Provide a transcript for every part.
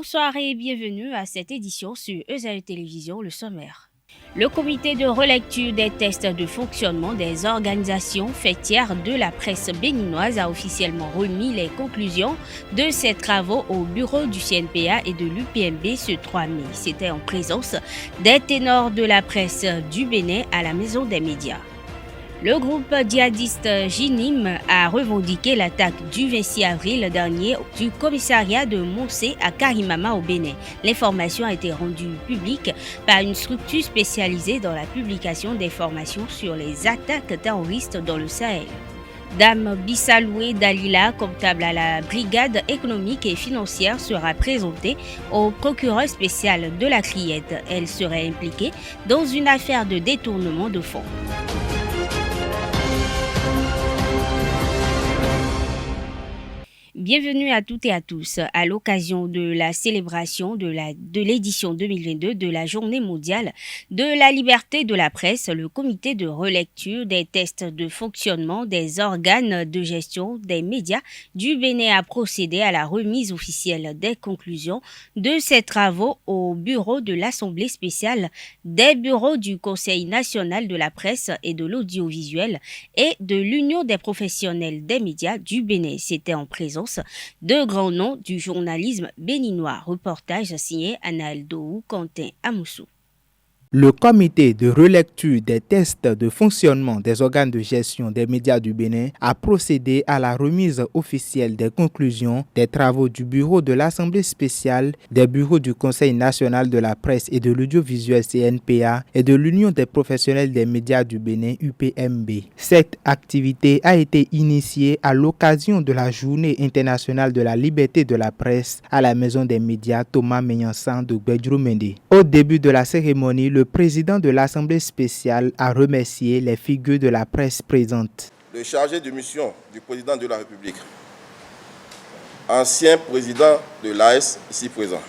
Bonsoir et bienvenue à cette édition sur ESAE Télévision, le sommaire. Le comité de relecture des tests de fonctionnement des organisations fêtières de la presse béninoise a officiellement remis les conclusions de ses travaux au bureau du CNPA et de l'UPMB ce 3 mai. C'était en présence des ténors de la presse du Bénin à la Maison des médias. Le groupe djihadiste JINIM a revendiqué l'attaque du 26 avril dernier du commissariat de Monsé à Karimama au Bénin. L'information a été rendue publique par une structure spécialisée dans la publication d'informations sur les attaques terroristes dans le Sahel. Dame Bissaloué Dalila, comptable à la brigade économique et financière, sera présentée au procureur spécial de la Criette. Elle serait impliquée dans une affaire de détournement de fonds. Bienvenue à toutes et à tous à l'occasion de la célébration de l'édition 2022 de la Journée mondiale de la liberté de la presse. Le comité de relecture des tests de fonctionnement des organes de gestion des médias du Bénin a procédé à la remise officielle des conclusions de ses travaux au bureau de l'Assemblée spéciale, des bureaux du Conseil national de la presse et de l'audiovisuel et de l'Union des professionnels des médias du Bénin. C'était en présence de grands noms du journalisme béninois. Reportage signé Anaël Dohou, Quentin Amoussou. Le comité de relecture des tests de fonctionnement des organes de gestion des médias du Bénin a procédé à la remise officielle des conclusions des travaux du bureau de l'Assemblée spéciale, des bureaux du Conseil national de la presse et de l'audiovisuel CNPA et de l'Union des professionnels des médias du Bénin UPMB. Cette activité a été initiée à l'occasion de la Journée internationale de la liberté de la presse à la Maison des médias Thomas Meyansan de Gbedjou-Mende. Au début de la cérémonie, le président de l'Assemblée spéciale a remercié les figures de la presse présentes. Le chargé de mission du président de la République, ancien président de l'AS ici présent,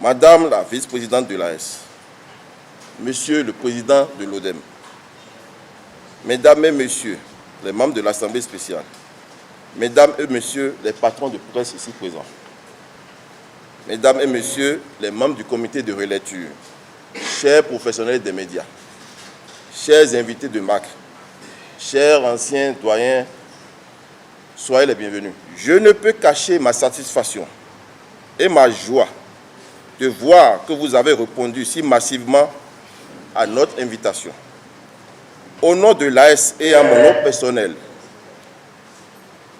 Madame la vice-présidente de l'AS, Monsieur le président de l'ODEM, Mesdames et Messieurs les membres de l'Assemblée spéciale, Mesdames et Messieurs les patrons de presse ici présents, Mesdames et Messieurs les membres du comité de relecture, chers professionnels des médias, chers invités de marque, chers anciens doyens, soyez les bienvenus. Je ne peux cacher ma satisfaction et ma joie de voir que vous avez répondu si massivement à notre invitation. Au nom de l'AS et à mon nom personnel,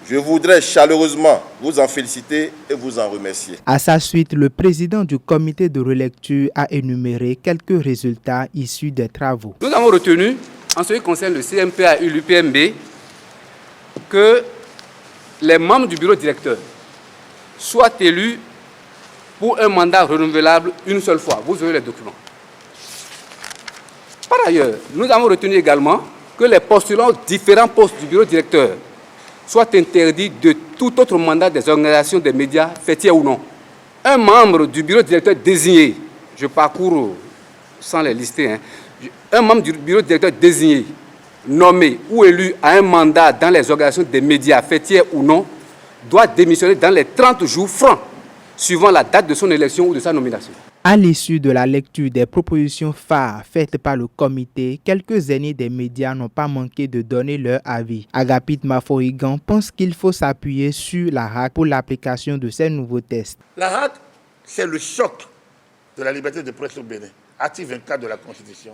je voudrais chaleureusement vous en féliciter et vous en remercier. À sa suite, le président du comité de relecture a énuméré quelques résultats issus des travaux. Nous avons retenu, en ce qui concerne le CNPA et l'UPMB, que les membres du bureau directeur soient élus pour un mandat renouvelable une seule fois. Vous aurez les documents. Par ailleurs, nous avons retenu également que les postulants aux différents postes du bureau directeur soit interdit de tout autre mandat des organisations des médias, fêtières ou non. Un membre du bureau directeur désigné, je parcours sans les lister, un membre du bureau directeur désigné, nommé ou élu à un mandat dans les organisations des médias, fêtières ou non, doit démissionner dans les 30 jours francs, suivant la date de son élection ou de sa nomination. À l'issue de la lecture des propositions phares faites par le comité, quelques aînés des médias n'ont pas manqué de donner leur avis. Agapit Maforigan pense qu'il faut s'appuyer sur la RAC pour l'application de ces nouveaux tests. La RAC, c'est le choc de la liberté de presse au Bénin. Article 24 de la Constitution.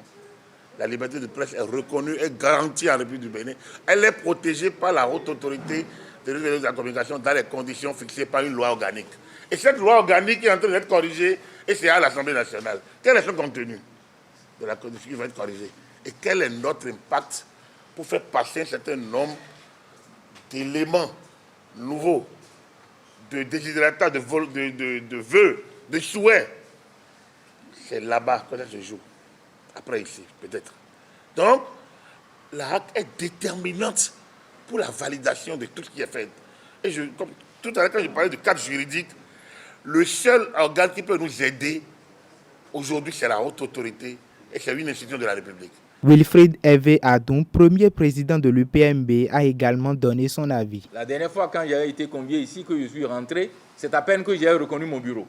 La liberté de presse est reconnue et garantie en République du Bénin. Elle est protégée par la haute autorité de la communication dans les conditions fixées par une loi organique. Et cette loi organique est en train d'être corrigée et c'est à l'Assemblée nationale. Quel est son contenu de la constitution qui va être corrigée? Et quel est notre impact pour faire passer un certain nombre d'éléments nouveaux, de desiderata, de vœux, de souhaits? C'est là-bas que ça se joue. Après ici, peut-être. Donc, la RAC est déterminante pour la validation de tout ce qui est fait. Et comme tout à l'heure, quand je parlais de cadre juridique, le seul organe qui peut nous aider aujourd'hui, c'est la haute autorité et c'est une institution de la République. Wilfried Hervé Adoum, premier président de l'UPMB, a également donné son avis. La dernière fois quand j'ai été convié ici, que je suis rentré, c'est à peine que j'ai reconnu mon bureau.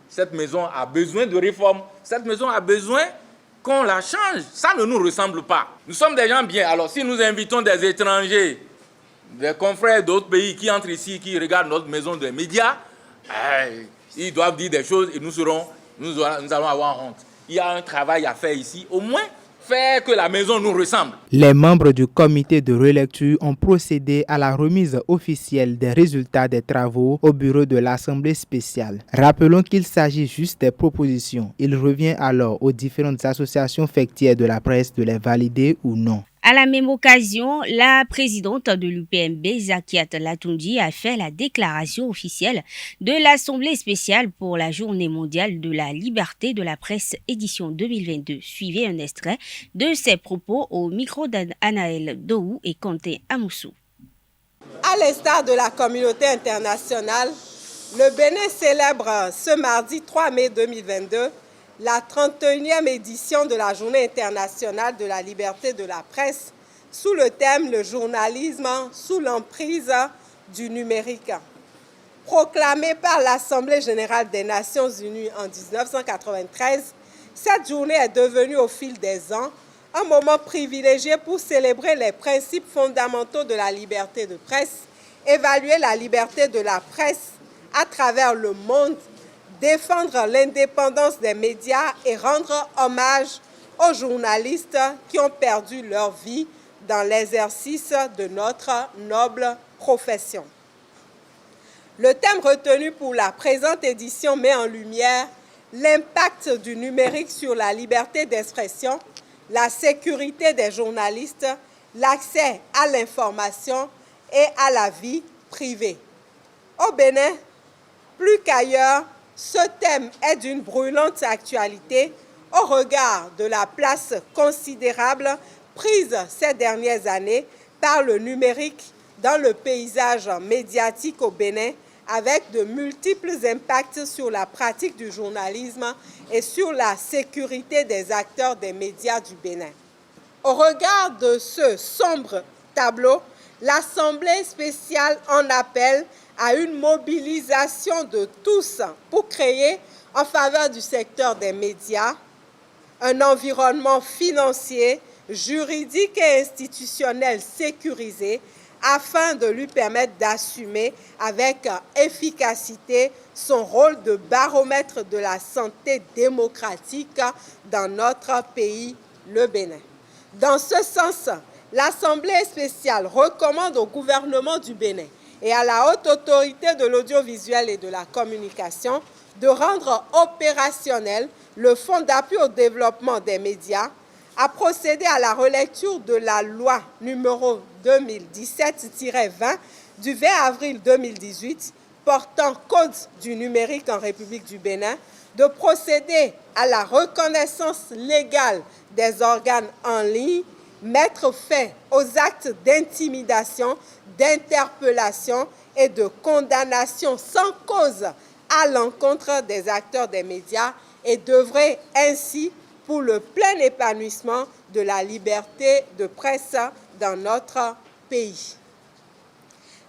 Cette maison a besoin de réforme, cette maison a besoin qu'on la change. Ça ne nous ressemble pas. Nous sommes des gens bien. Alors si nous invitons des étrangers, des confrères d'autres pays qui entrent ici, qui regardent notre maison des médias, ils doivent dire des choses et nous allons avoir honte. Il y a un travail à faire ici, au moins faire que la maison nous ressemble. Les membres du comité de relecture ont procédé à la remise officielle des résultats des travaux au bureau de l'Assemblée spéciale. Rappelons qu'il s'agit juste des propositions. Il revient alors aux différentes associations faîtières de la presse de les valider ou non. À la même occasion, la présidente de l'UPMB, Zakiat Latoundji, a fait la déclaration officielle de l'Assemblée spéciale pour la Journée mondiale de la liberté de la presse édition 2022. Suivez un extrait de ses propos au micro d'Anaël Dohou et Kanté Amoussou. À l'instar de la communauté internationale, le Bénin célèbre ce mardi 3 mai 2022 la 31e édition de la Journée internationale de la liberté de la presse sous le thème « Le journalisme sous l'emprise du numérique ». Proclamée par l'Assemblée générale des Nations unies en 1993, cette journée est devenue au fil des ans un moment privilégié pour célébrer les principes fondamentaux de la liberté de presse, évaluer la liberté de la presse à travers le monde, défendre l'indépendance des médias et rendre hommage aux journalistes qui ont perdu leur vie dans l'exercice de notre noble profession. Le thème retenu pour la présente édition met en lumière l'impact du numérique sur la liberté d'expression, la sécurité des journalistes, l'accès à l'information et à la vie privée. Au Bénin, plus qu'ailleurs, ce thème est d'une brûlante actualité au regard de la place considérable prise ces dernières années par le numérique dans le paysage médiatique au Bénin, avec de multiples impacts sur la pratique du journalisme et sur la sécurité des acteurs des médias du Bénin. Au regard de ce sombre tableau, l'Assemblée spéciale en appelle à une mobilisation de tous pour créer, en faveur du secteur des médias, un environnement financier, juridique et institutionnel sécurisé afin de lui permettre d'assumer avec efficacité son rôle de baromètre de la santé démocratique dans notre pays, le Bénin. Dans ce sens, l'Assemblée spéciale recommande au gouvernement du Bénin et à la haute autorité de l'audiovisuel et de la communication de rendre opérationnel le Fonds d'appui au développement des médias, à procéder à la relecture de la loi numéro 2017-20 du 20 avril 2018 portant Code du numérique en République du Bénin, de procéder à la reconnaissance légale des organes en ligne, mettre fin aux actes d'intimidation, d'interpellation et de condamnation sans cause à l'encontre des acteurs des médias et d'œuvrer ainsi pour le plein épanouissement de la liberté de presse dans notre pays.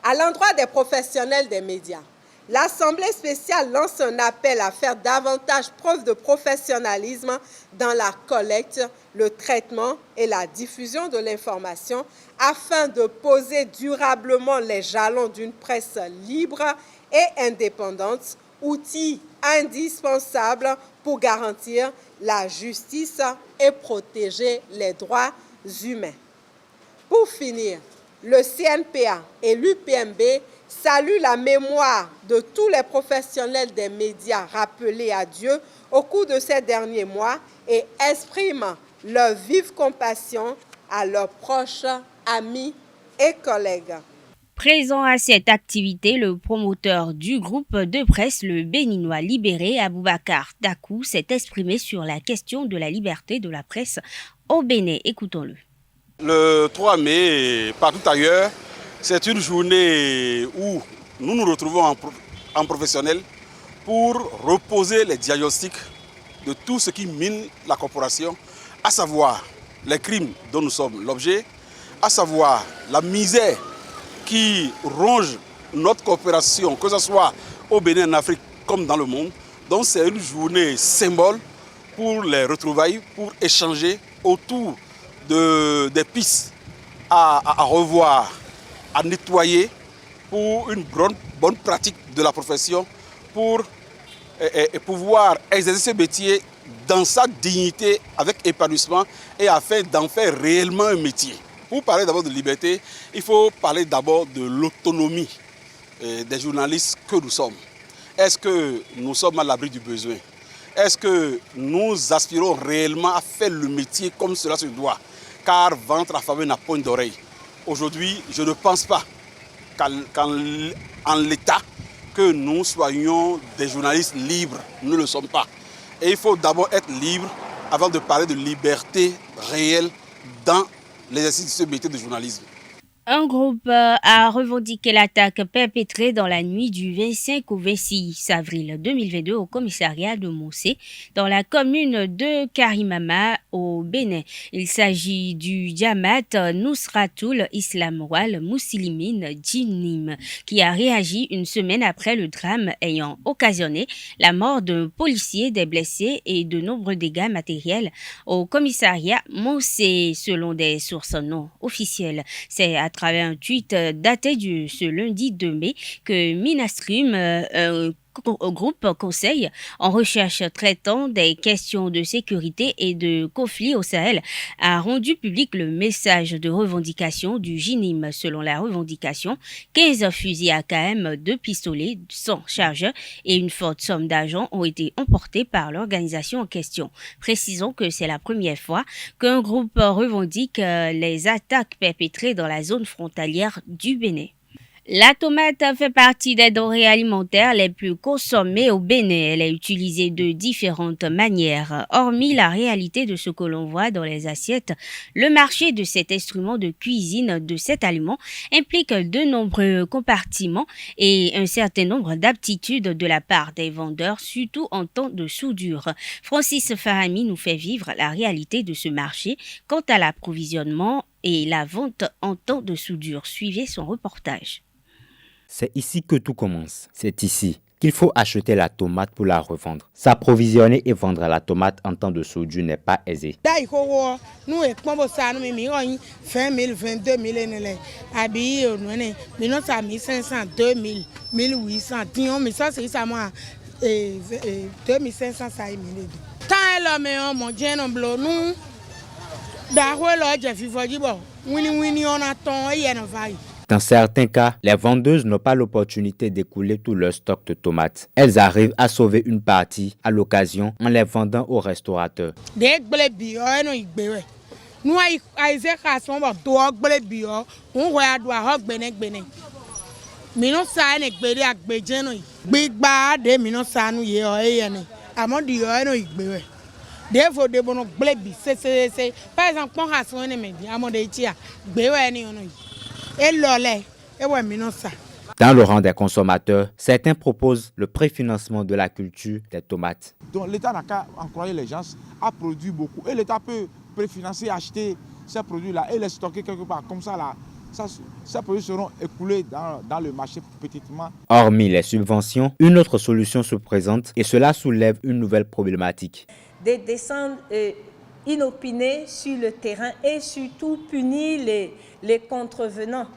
À l'endroit des professionnels des médias, l'Assemblée spéciale lance un appel à faire davantage preuve de professionnalisme dans la collecte, le traitement et la diffusion de l'information afin de poser durablement les jalons d'une presse libre et indépendante, outil indispensable pour garantir la justice et protéger les droits humains. Pour finir, le CNPA et l'UPMB saluent la mémoire de tous les professionnels des médias rappelés à Dieu au cours de ces derniers mois et expriment leur vive compassion à leurs proches, amis et collègues. Présent à cette activité, le promoteur du groupe de presse, le Béninois libéré, Aboubacar Dakou, s'est exprimé sur la question de la liberté de la presse au Bénin. Écoutons-le. Le 3 mai, partout ailleurs, c'est une journée où nous nous retrouvons en professionnel pour reposer les diagnostics de tout ce qui mine la corporation, à savoir les crimes dont nous sommes l'objet, à savoir la misère qui ronge notre coopération, que ce soit au Bénin, en Afrique comme dans le monde. Donc c'est une journée symbole pour les retrouvailles, pour échanger autour des pistes à revoir, à nettoyer pour une bonne pratique de la profession, pour pouvoir exercer ce métier dans sa dignité, avec épanouissement, et afin d'en faire réellement un métier. Pour parler d'abord de liberté, il faut parler d'abord de l'autonomie des journalistes que nous sommes. Est-ce que nous sommes à l'abri du besoin? Est-ce que nous aspirons réellement à faire le métier comme cela se doit? Car ventre affamé n'a point d'oreille. Aujourd'hui, je ne pense pas qu'en l'état, que nous soyons des journalistes libres. Nous ne le sommes pas. Et il faut d'abord être libre avant de parler de liberté réelle dans l'exercice de ce métier de journalisme. Un groupe a revendiqué l'attaque perpétrée dans la nuit du 25 au 26 avril 2022 au commissariat de Moussé, dans la commune de Karimama, au Bénin. Il s'agit du Jamaat Nusratul Islam Wal Muslimin Jinim, qui a réagi une semaine après le drame ayant occasionné la mort d'un policier, des blessés et de nombreux dégâts matériels au commissariat Moussé, selon des sources non officielles. C'est à travers un tweet daté ce lundi 2 mai que Minastream, groupe conseil en recherche traitant des questions de sécurité et de conflits au Sahel, a rendu public le message de revendication du JINIM. Selon la revendication, 15 fusils AKM, 2 pistolets sans chargeur et une forte somme d'argent ont été emportés par l'organisation en question. Précisons que c'est la première fois qu'un groupe revendique les attaques perpétrées dans la zone frontalière du Bénin. La tomate fait partie des denrées alimentaires les plus consommées au Bénin. Elle est utilisée de différentes manières. Hormis la réalité de ce que l'on voit dans les assiettes, le marché de cet instrument de cuisine de cet aliment implique de nombreux compartiments et un certain nombre d'aptitudes de la part des vendeurs, surtout en temps de soudure. Francis Farami nous fait vivre la réalité de ce marché quant à l'approvisionnement et la vente en temps de soudure. Suivez son reportage. C'est ici que tout commence. C'est ici qu'il faut acheter la tomate pour la revendre. S'approvisionner et vendre la tomate en temps de soudure n'est pas aisé. Dans certains cas, les vendeuses n'ont pas l'opportunité d'écouler tout leur stock de tomates. Elles arrivent à sauver une partie à l'occasion en les vendant aux restaurateurs. Dans le rang des consommateurs, certains proposent le préfinancement de la culture des tomates. Donc l'État n'a qu'à encourager les gens à produire beaucoup. Et l'État peut préfinancer, acheter ces produits-là et les stocker quelque part. Comme ça, là, ces produits seront écoulés dans le marché petitement. Hormis les subventions, une autre solution se présente et cela soulève une nouvelle problématique. De descendre inopinés sur le terrain et surtout punir les contrevenants.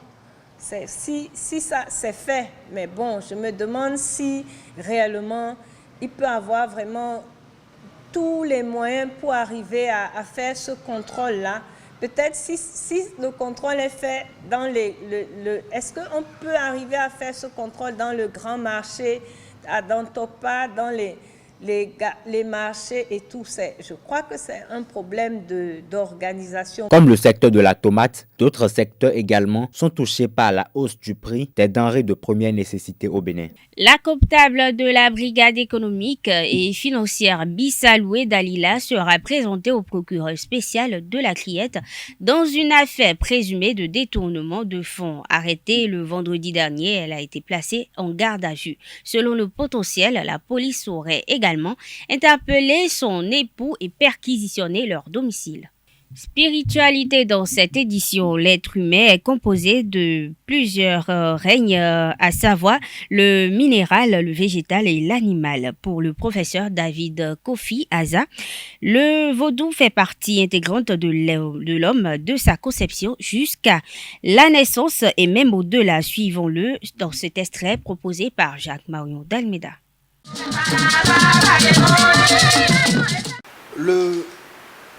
Si ça c'est fait, mais bon, je me demande si réellement il peut avoir vraiment tous les moyens pour arriver à faire ce contrôle-là. Peut-être si le contrôle est fait dans est-ce qu'on peut arriver à faire ce contrôle dans le grand marché, à Dantopa, dans les marchés et tout ça? Je crois que c'est un problème d'organisation. Comme le secteur de la tomate, d'autres secteurs également sont touchés par la hausse du prix des denrées de première nécessité au Bénin. La comptable de la brigade économique et financière Bissaloué Dalila sera présentée au procureur spécial de la Criette dans une affaire présumée de détournement de fonds. Arrêtée le vendredi dernier, elle a été placée en garde à vue. Selon le potentiel, la police aurait également interpellé son époux et perquisitionné leur domicile. Spiritualité dans cette édition, l'être humain est composé de plusieurs règnes, à savoir le minéral, le végétal et l'animal. Pour le professeur David Kofi Aza, le vaudou fait partie intégrante de l'homme, de sa conception jusqu'à la naissance et même au-delà. Suivons-le dans cet extrait proposé par Jacques Marion d'Almeida.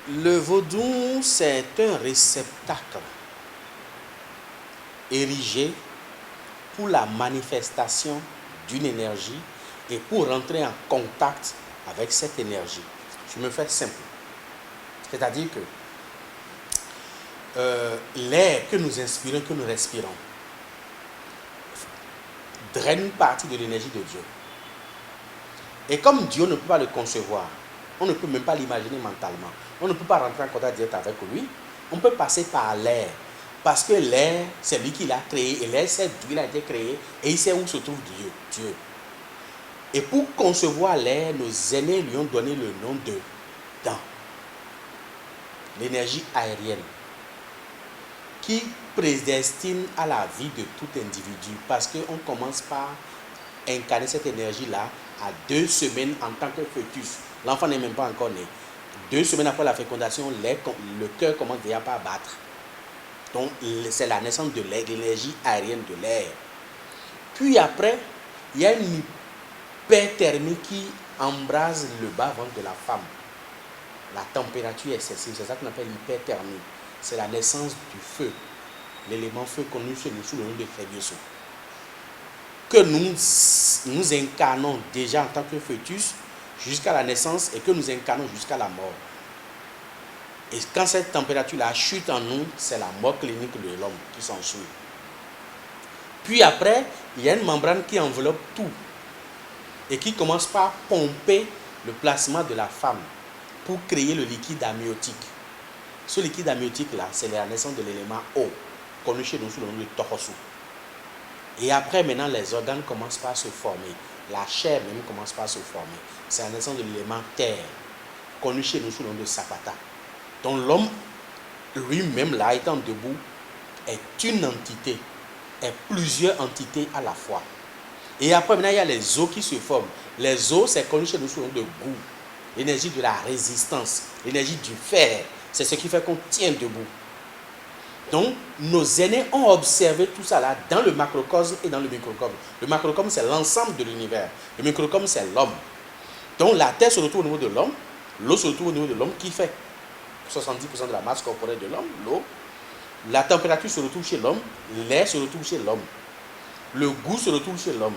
Le vaudou, c'est un réceptacle érigé pour la manifestation d'une énergie et pour rentrer en contact avec cette énergie. Je me fais simple. C'est-à-dire que l'air que nous inspirons, que nous respirons, draine une partie de l'énergie de Dieu. Et comme Dieu ne peut pas le concevoir, on ne peut même pas l'imaginer mentalement. On ne peut pas rentrer en contact direct avec lui. On peut passer par l'air. Parce que l'air, c'est lui qui l'a créé. Et l'air, c'est d'où il a été créé. Et il sait où se trouve Dieu. Et pour concevoir l'air, nos aînés lui ont donné le nom de dent. L'énergie aérienne. Qui prédestine à la vie de tout individu. Parce qu'on commence par incarner cette énergie-là à 2 semaines en tant que fœtus. L'enfant n'est même pas encore né. 2 semaines après la fécondation, le cœur commence déjà à battre. Donc, c'est la naissance de l'air, l'énergie aérienne de l'air. Puis après, il y a une hyperthermie qui embrase le bas-ventre de la femme. La température excessive, c'est ça qu'on appelle l'hyperthermie. C'est la naissance du feu, l'élément feu connu sous le nom de Fébioso. Que nous incarnons déjà en tant que fœtus jusqu'à la naissance et que nous incarnons jusqu'à la mort. Et quand cette température-là chute en nous, c'est la mort clinique de l'homme qui s'ensuit. Puis après, il y a une membrane qui enveloppe tout et qui commence par pomper le plasma de la femme pour créer le liquide amniotique. Ce liquide amniotique-là, c'est la naissance de l'élément eau, connu chez nous sous le nom de Tohosu. Et après, maintenant, les organes commencent par se former. La chair même commence par se former. C'est la naissance de l'élément terre, connu chez nous sous le nom de Sapata. Donc l'homme, lui-même, là, étant debout, est une entité, est plusieurs entités à la fois. Et après, maintenant, il y a les os qui se forment. Les os, c'est connu chez nous sous le nom de Gou. L'énergie de la résistance, l'énergie du fer. C'est ce qui fait qu'on tient debout. Donc, nos aînés ont observé tout ça là dans le macrocosme et dans le microcosme. Le macrocosme, c'est l'ensemble de l'univers. Le microcosme, c'est l'homme. Donc, la terre se retrouve au niveau de l'homme, l'eau se retrouve au niveau de l'homme qui fait 70% de la masse corporelle de l'homme, l'eau. La température se retrouve chez l'homme, l'air se retrouve chez l'homme, le goût se retrouve chez l'homme.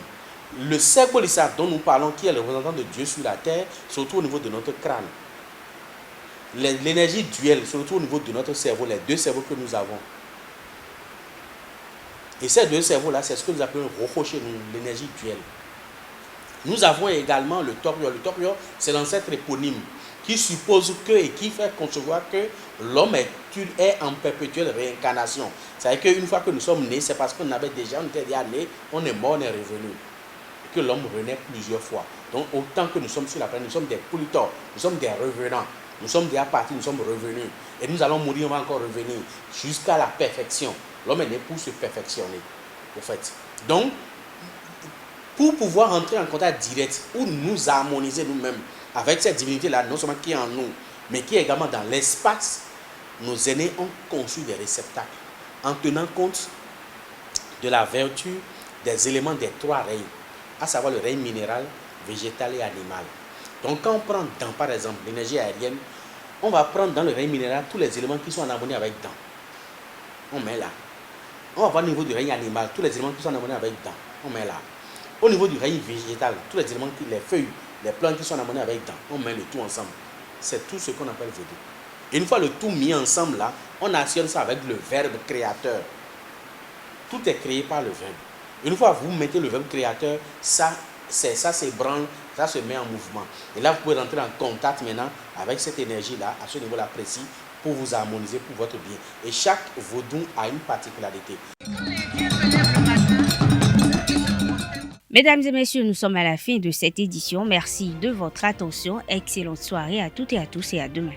Le Serbolissa dont nous parlons, qui est le représentant de Dieu sur la terre, se retrouve au niveau de notre crâne. L'énergie duelle se retrouve au niveau de notre cerveau, les 2 cerveaux que nous avons. Et ces 2 cerveaux-là, c'est ce que nous appelons Roho chez nous, l'énergie duelle. Nous avons également le Torion. Le Torion, c'est l'ancêtre éponyme qui suppose que et qui fait concevoir que l'homme est en perpétuelle réincarnation. C'est-à-dire qu'une fois que nous sommes nés, c'est parce qu'on était déjà né, on est mort, on est revenu. Et que l'homme renaît plusieurs fois. Donc autant que nous sommes sur la planète, nous sommes des polluteurs, nous sommes des revenants. Nous sommes déjà partis, nous sommes revenus. Et nous allons mourir, on va encore revenir jusqu'à la perfection. L'homme est né pour se perfectionner, au fait. Donc, pour pouvoir entrer en contact direct ou nous harmoniser nous-mêmes avec cette divinité-là, non seulement qui est en nous, mais qui est également dans l'espace, nos aînés ont conçu des réceptacles en tenant compte de la vertu des éléments des 3 règnes, à savoir le règne minéral, végétal et animal. Donc quand on prend dans, par exemple, l'énergie aérienne, on va prendre dans le règne minéral tous les éléments qui sont en harmonie avec dents. On met là. On va voir au niveau du règne animal, tous les éléments qui sont en harmonie avec dents. On met là. Au niveau du règne végétal, tous les éléments, les feuilles, les plantes qui sont en harmonie avec dents. On met le tout ensemble. C'est tout ce qu'on appelle vaudou. Et une fois le tout mis ensemble là, on actionne ça avec le verbe créateur. Tout est créé par le verbe. Une fois vous mettez le verbe créateur, ça s'ébranle, ça se met en mouvement. Et là, vous pouvez rentrer en contact maintenant avec cette énergie-là, à ce niveau-là précis, pour vous harmoniser pour votre bien. Et chaque vaudou a une particularité. Mesdames et messieurs, nous sommes à la fin de cette édition. Merci de votre attention. Excellente soirée à toutes et à tous et à demain.